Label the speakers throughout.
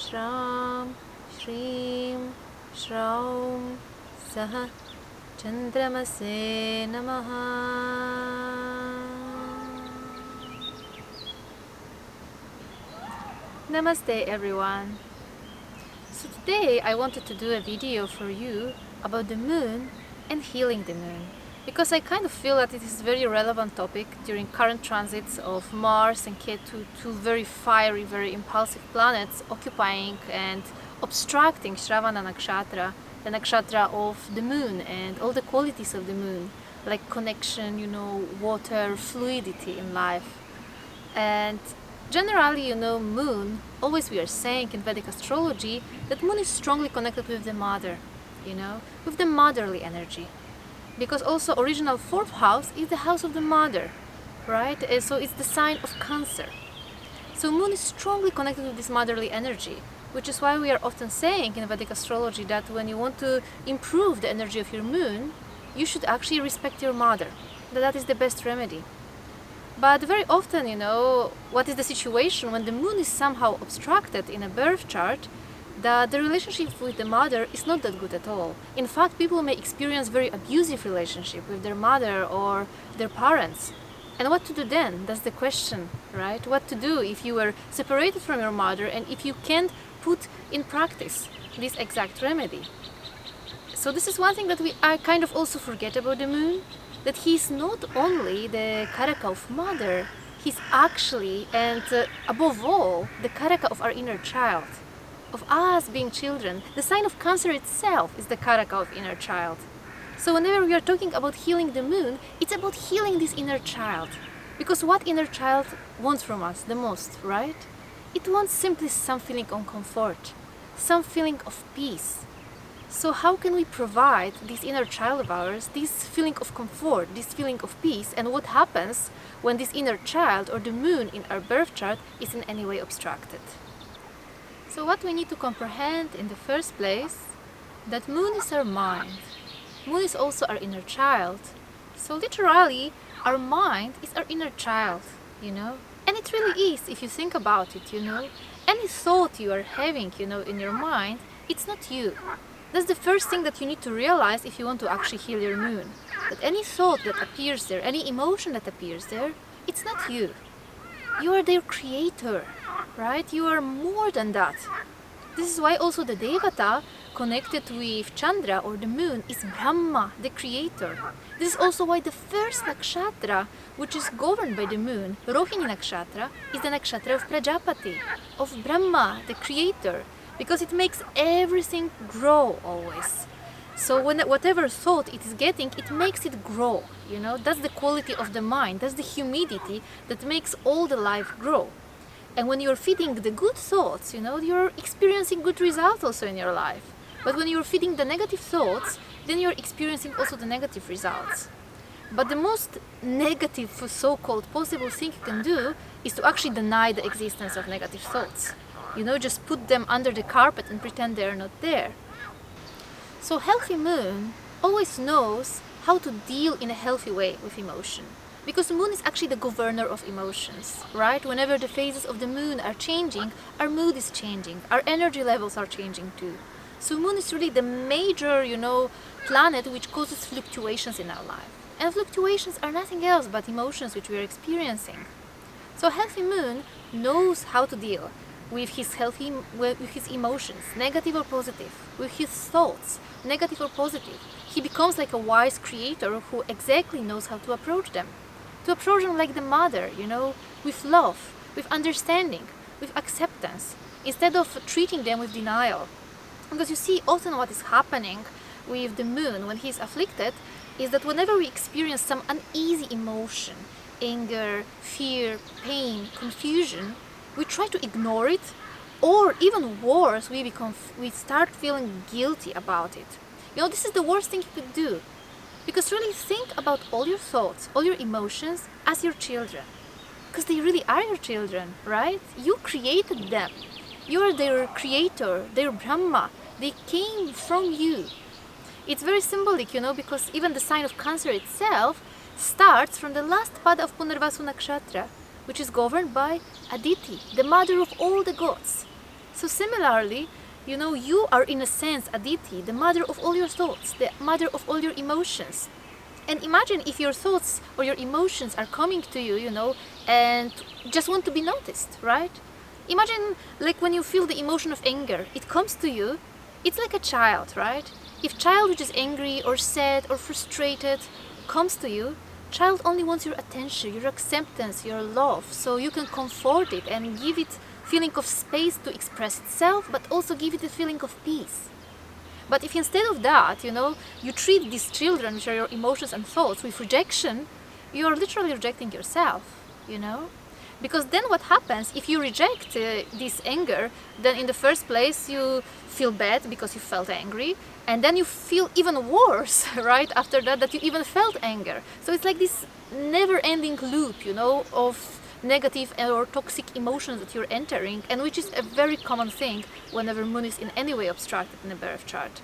Speaker 1: Shram, Shrim, Shraum, Saha, Chandramase Namaha. Namaste everyone. So today I wanted to do a video for you about the moon and healing the moon, because I kind of feel that it is a very relevant topic during current transits of Mars and Ketu, two very fiery, very impulsive planets occupying and obstructing Shravana Nakshatra, the nakshatra of the moon, and all the qualities of the moon, like connection, water, fluidity in life. And generally, moon, always we are saying in Vedic astrology that moon is strongly connected with the mother, with the motherly energy. Because also original fourth house is the house of the mother, right? So it's the sign of Cancer. So moon is strongly connected with this motherly energy, which is why we are often saying in Vedic astrology that when you want to improve the energy of your moon, you should actually respect your mother. That is the best remedy. But very often, what is the situation when the moon is somehow obstructed in a birth chart? The relationship with the mother is not that good at all. In fact, people may experience very abusive relationship with their mother or their parents. And what to do then? That's the question, right? What to do if you were separated from your mother and if you can't put in practice this exact remedy? So this is one thing that I kind of also forget about the moon, that he's not only the karaka of mother, he's actually, and above all, the karaka of our inner child, of us being children. The sign of Cancer itself is the karaka of inner child. So whenever we are talking about healing the moon, it's about healing this inner child. Because what inner child wants from us the most, right? It wants simply some feeling of comfort, some feeling of peace. So how can we provide this inner child of ours, this feeling of comfort, this feeling of peace, and what happens when this inner child or the moon in our birth chart is in any way obstructed? So what we need to comprehend in the first place, that moon is our mind. Moon is also our inner child. So literally, our mind is our inner child, And it really is, if you think about it, Any thought you are having, in your mind, it's not you. That's the first thing that you need to realize if you want to actually heal your moon. That any thought that appears there, any emotion that appears there, it's not you. You are their creator, right? You are more than that. This is why also the Devata connected with Chandra or the moon is Brahma, the creator. This is also why the first nakshatra, which is governed by the moon, Rohini nakshatra, is the nakshatra of Prajapati, of Brahma, the creator, because it makes everything grow always. So whatever thought it is getting, it makes it grow, That's the quality of the mind, that's the humidity that makes all the life grow. And when you're feeding the good thoughts, you're experiencing good results also in your life. But when you're feeding the negative thoughts, then you're experiencing also the negative results. But the most negative so-called possible thing you can do is to actually deny the existence of negative thoughts. Just put them under the carpet and pretend they're not there. So healthy moon always knows how to deal in a healthy way with emotion. Because the moon is actually the governor of emotions, right? Whenever the phases of the moon are changing, our mood is changing, our energy levels are changing too. So moon is really the major, planet which causes fluctuations in our life. And fluctuations are nothing else but emotions which we are experiencing. So healthy moon knows how to deal with his emotions, negative or positive, with his thoughts, negative or positive. He becomes like a wise creator who exactly knows how to approach them. To approach them like the mother, with love, with understanding, with acceptance, instead of treating them with denial. Because you see, often what is happening with the moon when he's afflicted is that whenever we experience some uneasy emotion, anger, fear, pain, confusion, we try to ignore it, or even worse, we start feeling guilty about it. This is the worst thing you could do. Because really think about all your thoughts, all your emotions as your children. Because they really are your children, right? You created them. You are their creator, their Brahma. They came from you. It's very symbolic, because even the sign of Cancer itself starts from the last pada of Punarvasu Nakshatra, which is governed by Aditi, the mother of all the gods. So similarly, you are in a sense Aditi, the mother of all your thoughts, the mother of all your emotions. And imagine if your thoughts or your emotions are coming to you, and just want to be noticed, right? Imagine like when you feel the emotion of anger, it comes to you, it's like a child, right? If child which is angry or sad or frustrated comes to you, child only wants your attention, your acceptance, your love, so you can comfort it and give it feeling of space to express itself, but also give it a feeling of peace. But if instead of that, you treat these children, which are your emotions and thoughts, with rejection, you are literally rejecting yourself, Because then what happens, if you reject this anger, then in the first place you feel bad because you felt angry, and then you feel even worse, right, after that you even felt anger. So it's like this never-ending loop, of negative or toxic emotions that you're entering, and which is a very common thing whenever moon is in any way obstructed in a birth chart.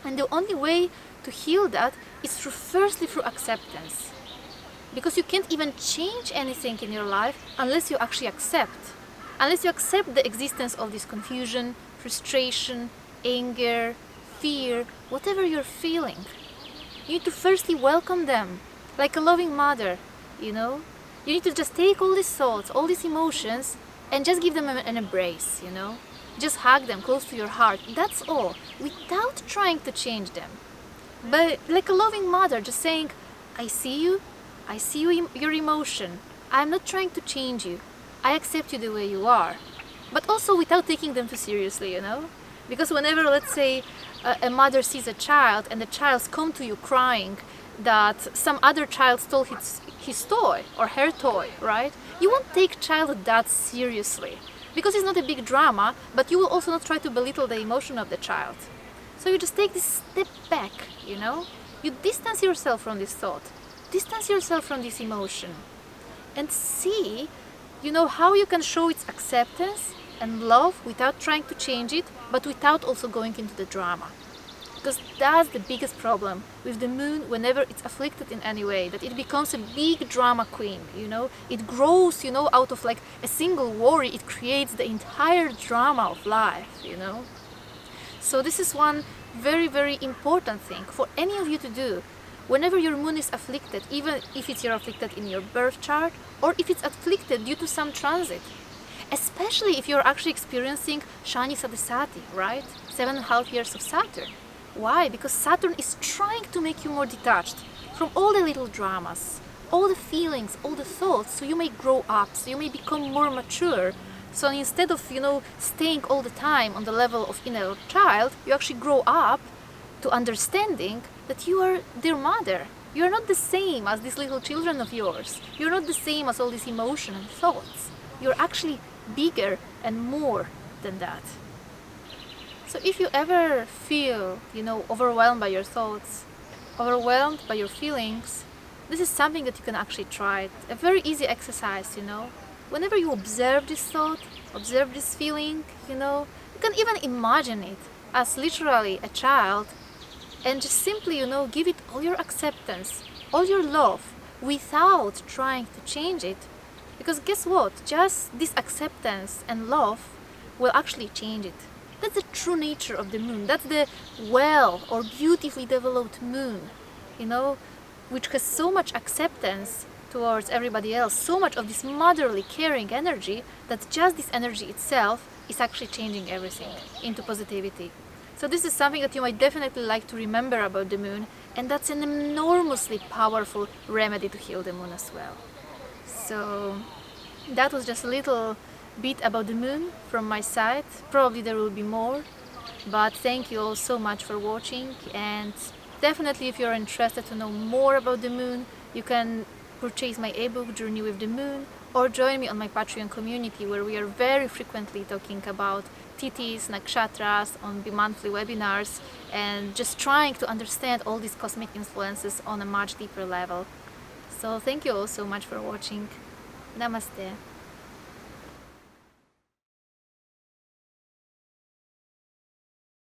Speaker 1: And the only way to heal that is firstly through acceptance. Because you can't even change anything in your life unless you actually accept. Unless you accept the existence of this confusion, frustration, anger, fear, whatever you're feeling. You need to firstly welcome them, like a loving mother, You need to just take all these thoughts, all these emotions, and just give them an embrace, Just hug them close to your heart, that's all, without trying to change them. But like a loving mother, just saying, I see you, your emotion. I'm not trying to change you. I accept you the way you are. But also without taking them too seriously, Because whenever, let's say, a mother sees a child and the child comes to you crying that some other child stole his toy or her toy, right? You won't take child that seriously. Because it's not a big drama, but you will also not try to belittle the emotion of the child. So you just take this step back, You distance yourself from this thought. Distance yourself from this emotion and see, how you can show its acceptance and love without trying to change it, but without also going into the drama. Because that's the biggest problem with the moon whenever it's afflicted in any way, that it becomes a big drama queen, It grows, out of like a single worry, it creates the entire drama of life, So this is one very, very important thing for any of you to do. Whenever your moon is afflicted, even if you're afflicted in your birth chart, or if it's afflicted due to some transit, especially if you're actually experiencing Shani Sadesati, right? 7.5 years of Saturn. Why? Because Saturn is trying to make you more detached from all the little dramas, all the feelings, all the thoughts, so you may grow up, so you may become more mature. So instead of, staying all the time on the level of inner child, you actually grow up to understanding that you are their mother. You are not the same as these little children of yours. You're not the same as all these emotions and thoughts. You're actually bigger and more than that. So if you ever feel, overwhelmed by your thoughts, overwhelmed by your feelings, this is something that you can actually try. A very easy exercise, Whenever you observe this thought, observe this feeling, you can even imagine it as literally a child, and just simply, give it all your acceptance, all your love, without trying to change it. Because guess what? Just this acceptance and love will actually change it. That's the true nature of the moon. That's the well or beautifully developed moon, which has so much acceptance towards everybody else, so much of this motherly caring energy, that just this energy itself is actually changing everything into positivity. So this is something that you might definitely like to remember about the moon, and that's an enormously powerful remedy to heal the moon as well. So that was just a little bit about the moon from my side. Probably there will be more, but thank you all so much for watching, and definitely if you're interested to know more about the moon, you can purchase my ebook Journey with the Moon, or join me on my Patreon community, where we are very frequently talking about tithis, nakshatras, on monthly webinars, and just trying to understand all these cosmic influences on a much deeper level. So thank you all so much for watching. Namaste.